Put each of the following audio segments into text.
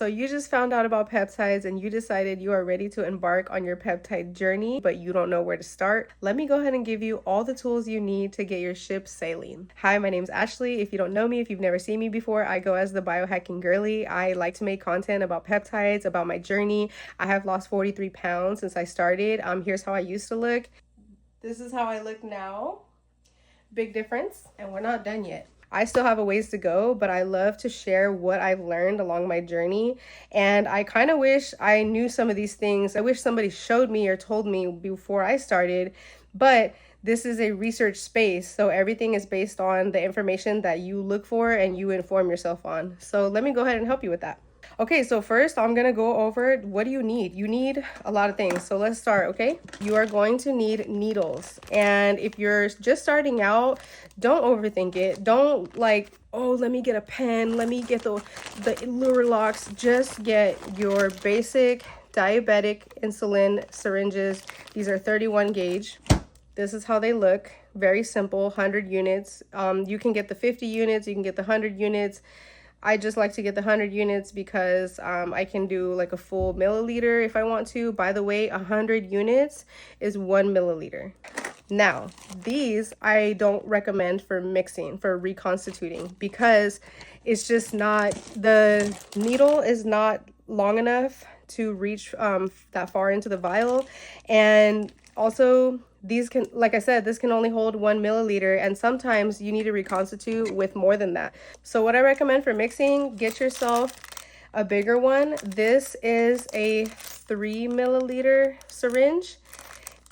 So you just found out about peptides and you decided you are ready to embark on your peptide journey, but you don't know where to start. Let me go ahead and give you all the tools you need to get your ship sailing. Hi, my name's Ashley. If you don't know me, if you've never seen me before, I go as the biohacking girly. I like to make content about peptides, about my journey. I have lost 43 pounds since I started. Here's how I used to look. This is how I look now. Big difference, and we're not done yet. I still have a ways to go, but I love to share what I've learned along my journey. And I kind of wish I knew some of these things. I wish somebody showed me or told me before I started, but this is a research space, so everything is based on the information that you look for and you inform yourself on. So let me go ahead and help you with that. Okay, so first I'm gonna go over what do you need. You need a lot of things, so let's start, okay? You are going to need needles, and if you're just starting out, don't overthink it. Don't like, oh, let me get a pen, let me get the lure locks. Just get your basic diabetic insulin syringes. These are 31 gauge. This is how they look. Very simple, 100 units. You can get the 50 units, you can get the 100 units. I just like to get the 100 units because I can do like a full milliliter if I want to. By the way, 100 units is 1 milliliter. Now, these I don't recommend for mixing, for reconstituting, because it's just not, the needle is not long enough to reach that far into the vial. And also, these can, like I said, this can only hold 1 milliliter, and sometimes you need to reconstitute with more than that. So what I recommend for mixing, get yourself a bigger one. This is a 3 milliliter syringe.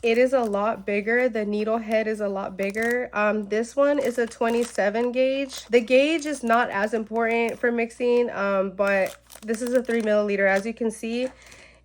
It is a lot bigger. The needle head is a lot bigger. This one is a 27 gauge. The gauge is not as important for mixing, but this is a 3 milliliter. As you can see,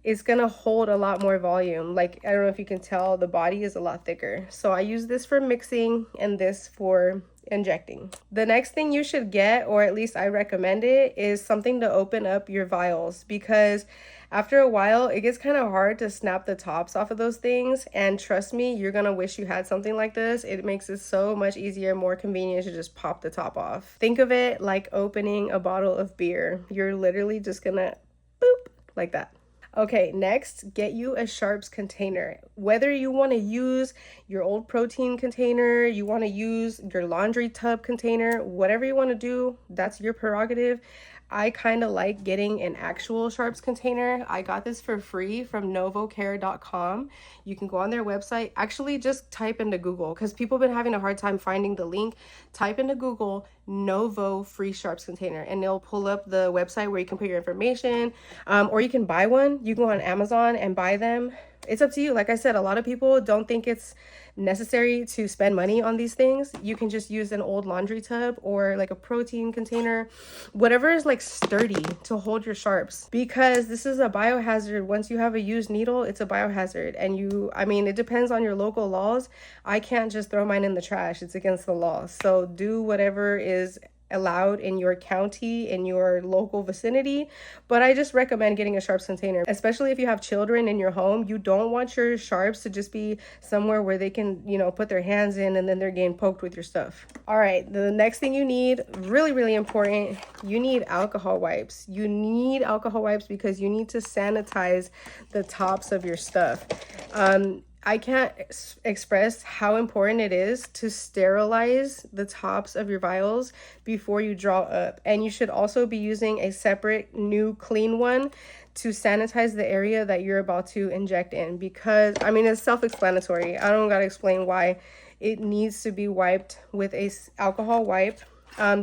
it's gonna hold a lot more volume. Like, I don't know if you can tell, the body is a lot thicker. So I use this for mixing and this for injecting. The next thing you should get, or at least I recommend it, is something to open up your vials, because after a while it gets kind of hard to snap the tops off of those things. And trust me, you're gonna wish you had something like this. It makes it so much easier, more convenient to just pop the top off. Think of it like opening a bottle of beer. You're literally just gonna boop like that. Okay, next, get you a sharps container. Whether you want to use your old protein container, you want to use your laundry tub container, whatever you want to do, that's your prerogative. I kind of like getting an actual sharps container. I got this for free from novocare.com. You can go on their website. Actually, just type into Google, because people have been having a hard time finding the link. Type into Google Novo free sharps container, and they'll pull up the website where you can put your information, or you can buy one. You can go on Amazon and buy them. It's up to you. Like I said, a lot of people don't think it's necessary to spend money on these things. You can just use an old laundry tub or like a protein container, whatever is like sturdy to hold your sharps, because this is a biohazard. Once you have a used needle, it's a biohazard. And I mean, it depends on your local laws. I can't just throw mine in the trash. It's against the law. So do whatever is allowed in your county, in your local vicinity. But I just recommend getting a sharps container, especially if you have children in your home. You don't want your sharps to just be somewhere where they can, you know, put their hands in and then they're getting poked with your stuff. All right, the next thing you need, really, really important, you need alcohol wipes. You need alcohol wipes because you need to sanitize the tops of your stuff. I can't express how important it is to sterilize the tops of your vials before you draw up. And you should also be using a separate new clean one to sanitize the area that you're about to inject in, because, I mean, it's self-explanatory. I don't gotta explain why. It needs to be wiped with a alcohol wipe.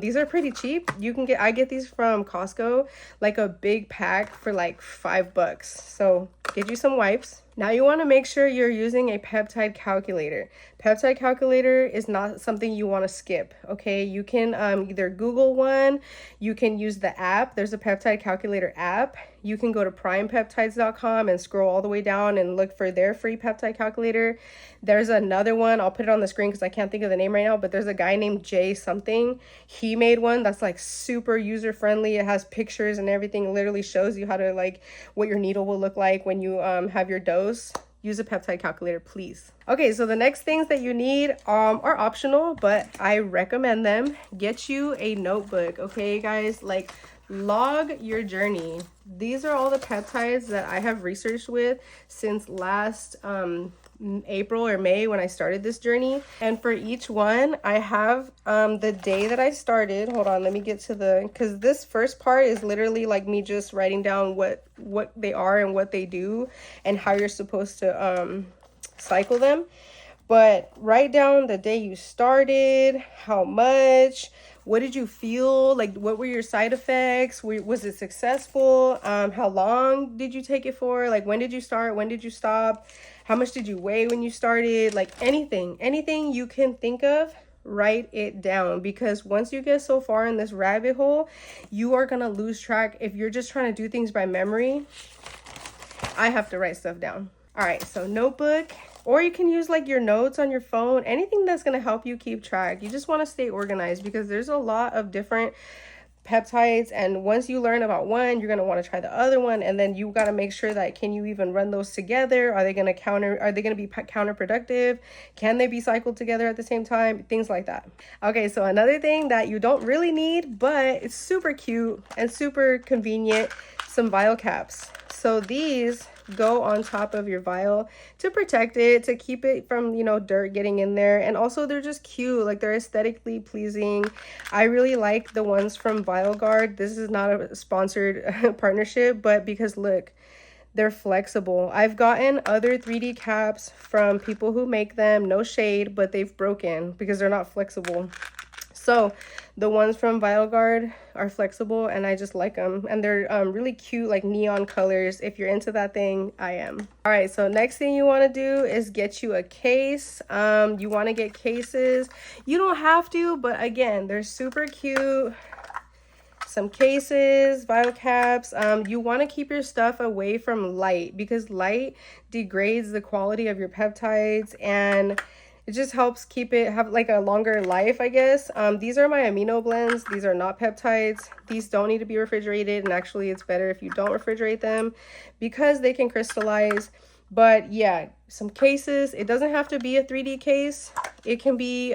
These are pretty cheap. I get these from Costco, like a big pack for like $5. So get you some wipes. Now you want to make sure you're using a peptide calculator. Peptide calculator is not something you want to skip, okay? You can either Google one, you can use the app. There's a peptide calculator app. You can go to primepeptides.com and scroll all the way down and look for their free peptide calculator. There's another one, I'll put it on the screen because I can't think of the name right now, but there's a guy named Jay something. He made one that's like super user friendly. It has pictures and everything. It literally shows you how to, like, what your needle will look like when you have your dose. Use a peptide calculator, please. Okay, so the next things that you need are optional, but I recommend them. Get you a notebook, okay, guys? Like, log your journey. These are all the peptides that I have researched with since last April or May when I started this journey. And for each one, I have the day that I started. Hold on, let me get to because this first part is literally like me just writing down what they are and what they do and how you're supposed to cycle them. But write down the day you started, how much, what did you feel, like what were your side effects, was it successful, how long did you take it for, like when did you start, when did you stop, how much did you weigh when you started, like anything you can think of, write it down, because once you get so far in this rabbit hole, you are gonna lose track. If you're just trying to do things by memory, I have to write stuff down. All right, so notebook, or you can use like your notes on your phone, anything that's going to help you keep track. You just want to stay organized because there's a lot of different peptides, and once you learn about one, you're going to want to try the other one, and then you got to make sure that can you even run those together? Are they going to be counterproductive? Can they be cycled together at the same time? Things like that. Okay, so another thing that you don't really need, but it's super cute and super convenient, some vial caps. So these go on top of your vial to protect it, to keep it from, you know, dirt getting in there. And also they're just cute, like they're aesthetically pleasing. I really like the ones from VialGuard. This is not a sponsored partnership, but because look, they're flexible. I've gotten other 3D caps from people who make them, no shade, but they've broken because they're not flexible. So the ones from VialGuard are flexible and I just like them, and they're really cute, like neon colors. If you're into that thing, I am. All right, so next thing you want to do is get you a case. You want to get cases. You don't have to, but again, they're super cute. Some cases, vial caps. You want to keep your stuff away from light because light degrades the quality of your peptides, and it just helps keep it have like a longer life, I guess. These are my amino blends. These are not peptides. These don't need to be refrigerated, and actually it's better if you don't refrigerate them because they can crystallize. But yeah, some cases. It doesn't have to be a 3D case. It can be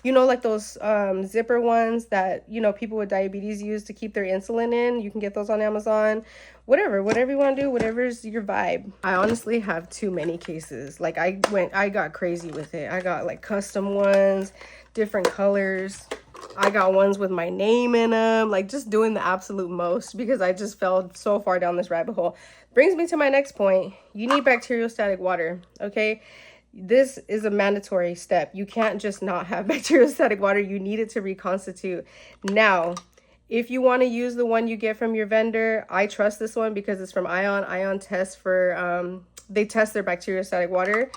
you know, like those zipper ones that, you know, people with diabetes use to keep their insulin in. You can get those on Amazon. Whatever you want to do, whatever's your vibe. I honestly have too many cases. Like I got crazy with it. I got like custom ones, different colors. I got ones with my name in them, like just doing the absolute most because I just fell so far down this rabbit hole. Brings me to my next point. You need bacteriostatic water, okay? This is a mandatory step. You can't just not have bacteriostatic water. You need it to reconstitute. Now, if you want to use the one you get from your vendor, I trust this one because it's from Ion. Ion tests for, they test their bacteriostatic water.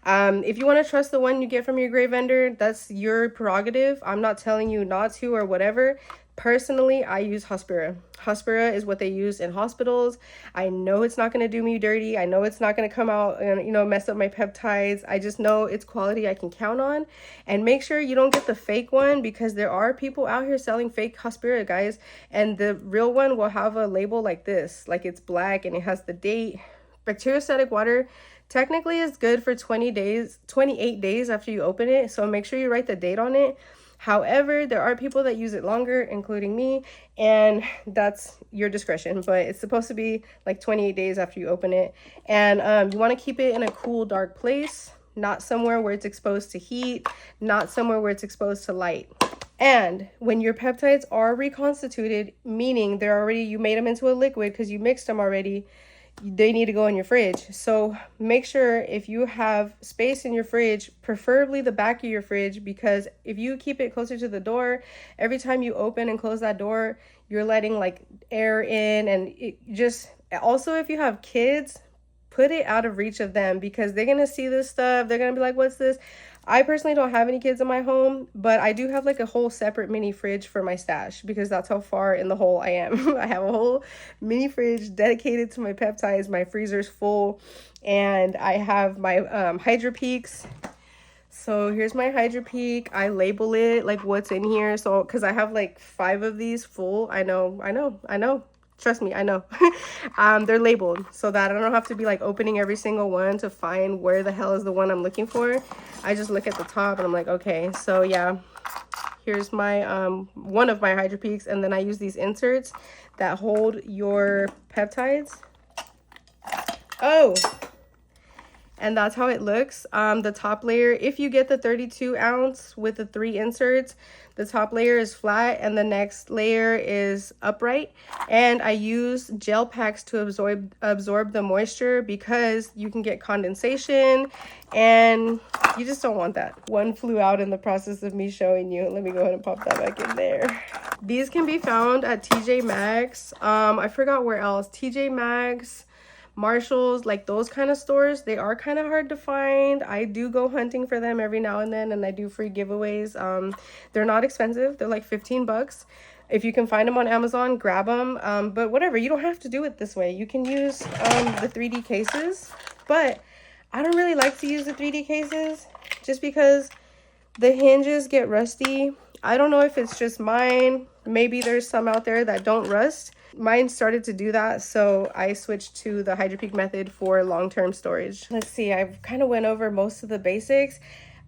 If you want to trust the one you get from your gray vendor, that's your prerogative. I'm not telling you not to or whatever. Personally, I use Hospira. Hospira is what they use in hospitals. I know it's not going to do me dirty. I know it's not going to come out and, you know, mess up my peptides. I just know it's quality I can count on. And make sure you don't get the fake one because there are people out here selling fake Hospira, guys. And the real one will have a label like this, like it's black and it has the date. Bacteriostatic water technically is good for 28 days after you open it. So make sure you write the date on it. However, there are people that use it longer, including me, and that's your discretion, but it's supposed to be like 28 days after you open it. And you want to keep it in a cool, dark place, not somewhere where it's exposed to heat, not somewhere where it's exposed to light. And when your peptides are reconstituted, meaning they're already, you made them into a liquid because you mixed them already, they need to go in your fridge. So make sure if you have space in your fridge, preferably the back of your fridge, because if you keep it closer to the door, every time you open and close that door, you're letting like air in, and it just, also if you have kids, put it out of reach of them because they're going to see this stuff. They're going to be like, what's this? I personally don't have any kids in my home, but I do have like a whole separate mini fridge for my stash because that's how far in the hole I am. I have a whole mini fridge dedicated to my peptides. My freezer's full, and I have my Hydro Peaks. So here's my Hydro Peak. I label it like what's in here. So because I have like 5 of these full. I know. Trust me, I know. They're labeled so that I don't have to be like opening every single one to find where the hell is the one I'm looking for. I just look at the top and I'm like, okay, so yeah, Here's my one of my Hydro Peaks, and then I use these inserts that hold your peptides. Oh, and that's how it looks. The top layer, if you get the 32 ounce with the 3 inserts, the top layer is flat and the next layer is upright. And I use gel packs to absorb the moisture because you can get condensation and you just don't want that. One flew out in the process of me showing you. Let me go ahead and pop that back in there. These can be found at TJ Maxx. I forgot where else. TJ Maxx, Marshalls, like those kind of stores. They are kind of hard to find. I do go hunting for them every now and then, and I do free giveaways. They're not expensive. They're like 15 bucks. If you can find them on Amazon, grab them. But whatever, you don't have to do it this way. You can use the 3D cases, but I don't really like to use the 3D cases just because the hinges get rusty. I don't know if it's just mine. Maybe there's some out there that don't rust. Mine started to do that, so I switched to the Hydro Peak method for long-term storage. Let's see, I've kind of went over most of the basics.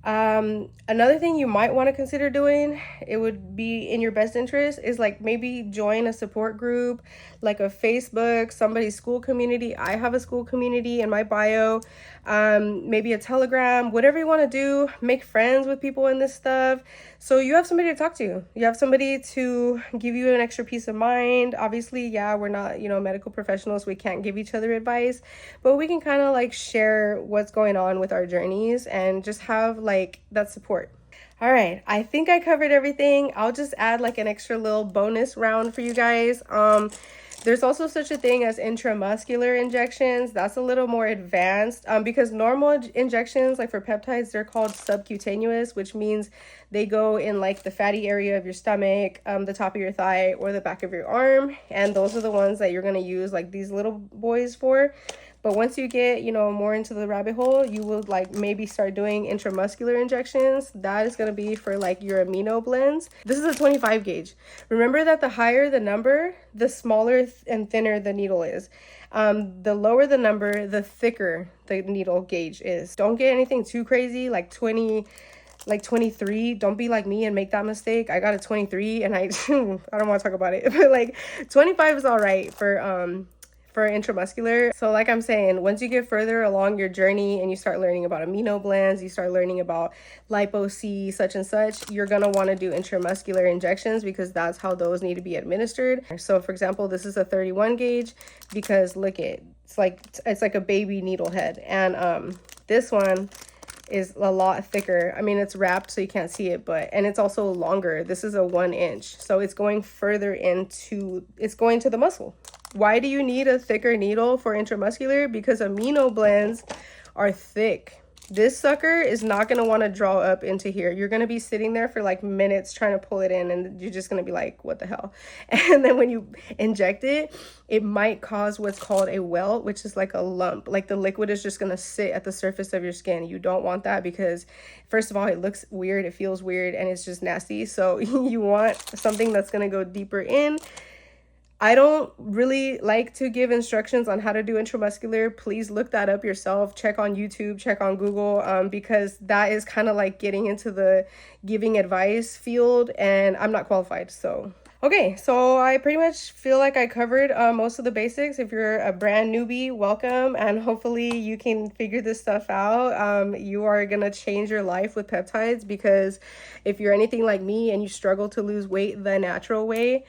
Another thing you might want to consider doing, it would be in your best interest, is like maybe join a support group, like a Facebook, somebody's school community. I have a school community in my bio. Maybe a Telegram, whatever you want to do. Make friends with people in this stuff, so you have somebody to talk to. You have somebody to give you an extra peace of mind. Obviously, yeah, we're not, medical professionals. We can't give each other advice, but we can kind of like share what's going on with our journeys and just have like that support. All right, I think I covered everything. I'll just add like an extra little bonus round for you guys. There's also such a thing as intramuscular injections. That's a little more advanced because normal injections, like for peptides, they're called subcutaneous, which means they go in like the fatty area of your stomach, the top of your thigh, or the back of your arm. And those are the ones that you're going to use like these little boys for. But once you get, more into the rabbit hole, you will like maybe start doing intramuscular injections. That is going to be for like your amino blends. This is a 25 gauge. Remember that the higher the number, the smaller and thinner the needle is. The lower the number, the thicker the needle gauge is. Don't get anything too crazy, like 20, like 23. Don't be like me and make that mistake. I got a 23 and I don't want to talk about it, but like 25 is all right for intramuscular. So like I'm saying, once you get further along your journey and you start learning about amino blends, you start learning about lipo-C, such and such, you're going to want to do intramuscular injections because that's how those need to be administered. So for example, this is a 31 gauge because look, it's like a baby needle head. And this one is a lot thicker. I mean, it's wrapped so you can't see it, and it's also longer. This is a 1 inch. So it's going further it's going to the muscle. Why do you need a thicker needle for intramuscular? Because amino blends are thick. This sucker is not going to want to draw up into here. You're going to be sitting there for like minutes trying to pull it in, and you're just going to be like, what the hell? And then when you inject it, it might cause what's called a welt, which is like a lump. Like the liquid is just going to sit at the surface of your skin. You don't want that because first of all, it looks weird, it feels weird, and it's just nasty. So you want something that's going to go deeper in. I don't really like to give instructions on how to do intramuscular. Please look that up yourself. Check on YouTube, check on Google, because that is kind of like getting into the giving advice field, and I'm not qualified. So, okay, so I pretty much feel like I covered most of the basics. If you're a brand newbie, welcome, and hopefully you can figure this stuff out. You are going to change your life with peptides, because if you're anything like me and you struggle to lose weight the natural way,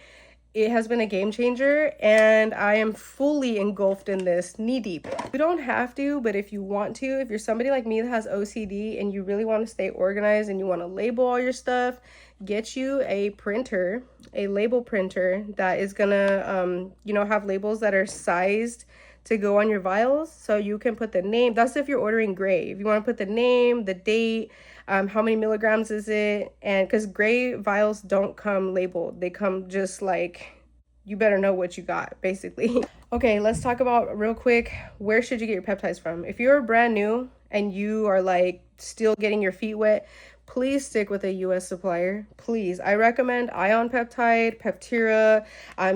it has been a game changer, and I am fully engulfed in this knee deep. You don't have to, but if you want to, if you're somebody like me that has OCD and you really want to stay organized and you want to label all your stuff, get you a printer, a label printer that is gonna, have labels that are sized to go on your vials. So you can put the name. That's if you're ordering gray. If you want to put the name, the date, how many milligrams is it? And because gray vials don't come labeled, they come just like, you better know what you got, basically. Okay, let's talk about real quick, where should you get your peptides from? If you're brand new and you are like still getting your feet wet, please stick with a US supplier. Please. I recommend Ion Peptide, Peptira.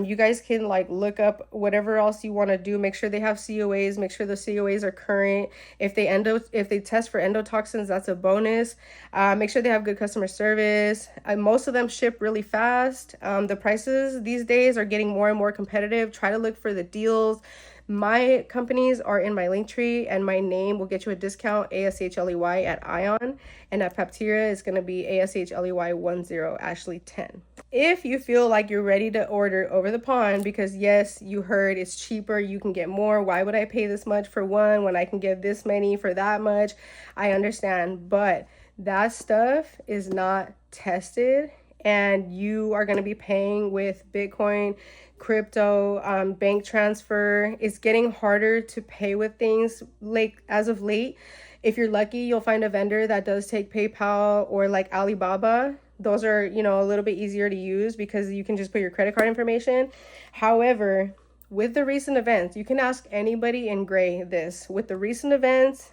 You guys can like look up whatever else you want to do. Make sure they have COAs, make sure the COAs are current. If they test for endotoxins, that's a bonus. Make sure they have good customer service. Most of them ship really fast. The prices these days are getting more and more competitive. Try to look for the deals. My companies are in my link tree, and my name will get you a discount, ASHLEY at Ion, and at Peptira is going to be ASHLEY10, Ashley 10. If you feel like you're ready to order over the pond, because yes, you heard it's cheaper, you can get more. Why would I pay this much for one when I can get this many for that much? I understand, but that stuff is not tested, and you are going to be paying with Bitcoin, crypto, bank transfer. It's getting harder to pay with things like as of late. If you're lucky, you'll find a vendor that does take PayPal or like Alibaba. Those are, you know, a little bit easier to use because you can just put your credit card information. However, with the recent events, you can ask anybody in gray this. With the recent events,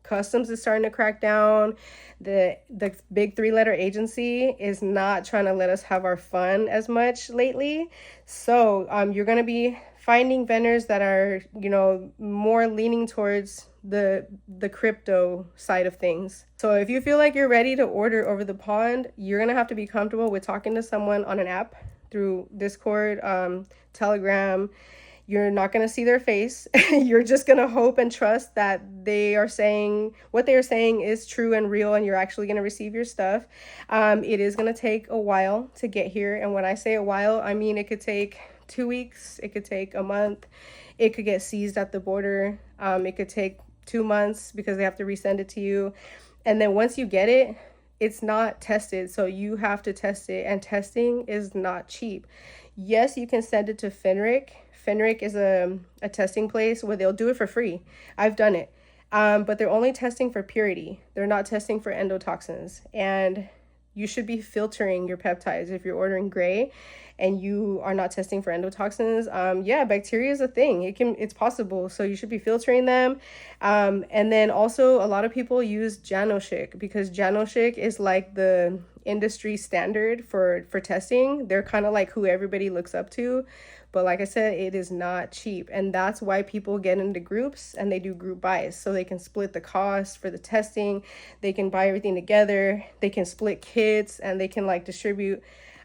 Customs is starting to crack down. The big 3-letter agency is not trying to let us have our fun as much lately. So you're going to be finding vendors that are, you know, more leaning towards the crypto side of things. So if you feel like you're ready to order over the pond, you're going to have to be comfortable with talking to someone on an app through Discord, Telegram. You're not going to see their face. You're just going to hope and trust that they are saying what they are saying is true and real, and you're actually going to receive your stuff. It is going to take a while to get here. And when I say a while, I mean it could take 2 weeks. It could take a month. It could get seized at the border. It could take 2 months because they have to resend it to you. And then once you get it, it's not tested. So you have to test it. And testing is not cheap. Yes, you can send it to Fenric. Fenric is a testing place where they'll do it for free. I've done it. But they're only testing for purity. They're not testing for endotoxins. And you should be filtering your peptides if you're ordering gray and you are not testing for endotoxins. Yeah, bacteria is a thing. It's possible. So you should be filtering them. And then also a lot of people use Janoschik because Janoschik is like the industry standard for testing. They're kind of like who everybody looks up to. But like I said, it is not cheap. And that's why people get into groups and they do group buys. So they can split the cost for the testing. They can buy everything together. They can split kits and they can like distribute.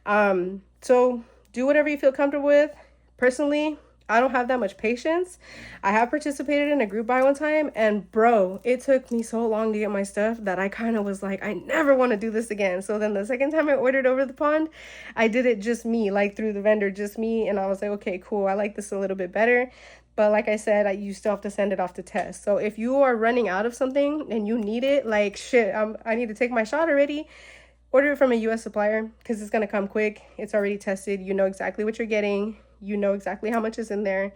So do whatever you feel comfortable with. Personally, I don't have that much patience. I have participated in a group buy one time, and bro, it took me so long to get my stuff that I kind of was like, I never want to do this again. So then the second time I ordered over the pond, I did it just me, like through the vendor, just me. And I was like, okay, cool. I like this a little bit better. But like I said, you still have to send it off to test. So if you are running out of something and you need it, like shit, I need to take my shot already. Order it from a US supplier because it's going to come quick. It's already tested. You know exactly what you're getting. You know exactly how much is in there,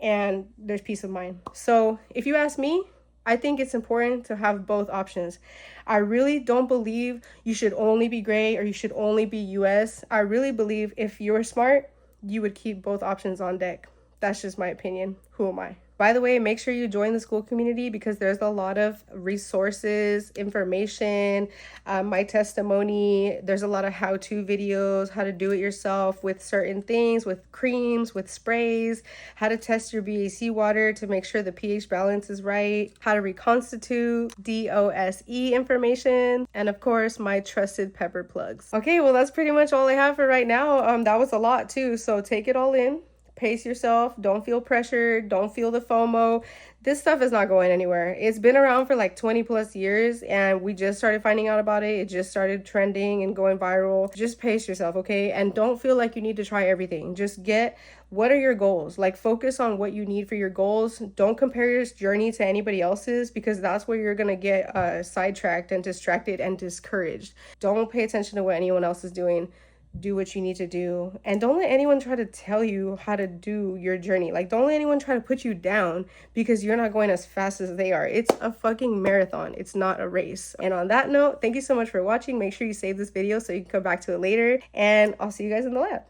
and there's peace of mind. So if you ask me, I think it's important to have both options. I really don't believe you should only be gray or you should only be US. I really believe if you're smart, you would keep both options on deck. That's just my opinion. Who am I? By the way, make sure you join the SKOOL community because there's a lot of resources, information, my testimony. There's a lot of how-to videos, how to do it yourself with certain things, with creams, with sprays, how to test your BAC water to make sure the pH balance is right, how to reconstitute, DOSE information, and of course, my trusted pepper plugs. Okay, well, that's pretty much all I have for right now. That was a lot too, so take it all in. Pace yourself. Don't feel pressured. Don't feel the FOMO. This stuff is not going anywhere. It's been around for like 20 plus years and we just started finding out about it. It just started trending and going viral. Just pace yourself, okay? And don't feel like you need to try everything. Just get what are your goals? Like focus on what you need for your goals. Don't compare your journey to anybody else's because that's where you're going to get sidetracked and distracted and discouraged. Don't pay attention to what anyone else is doing. Do what you need to do, and don't let anyone try to tell you how to do your journey. Like, don't let anyone try to put you down because you're not going as fast as they are. It's a fucking marathon. It's not a race. And on that note, thank you so much for watching. Make sure you save this video so you can come back to it later, and I'll see you guys in the lab.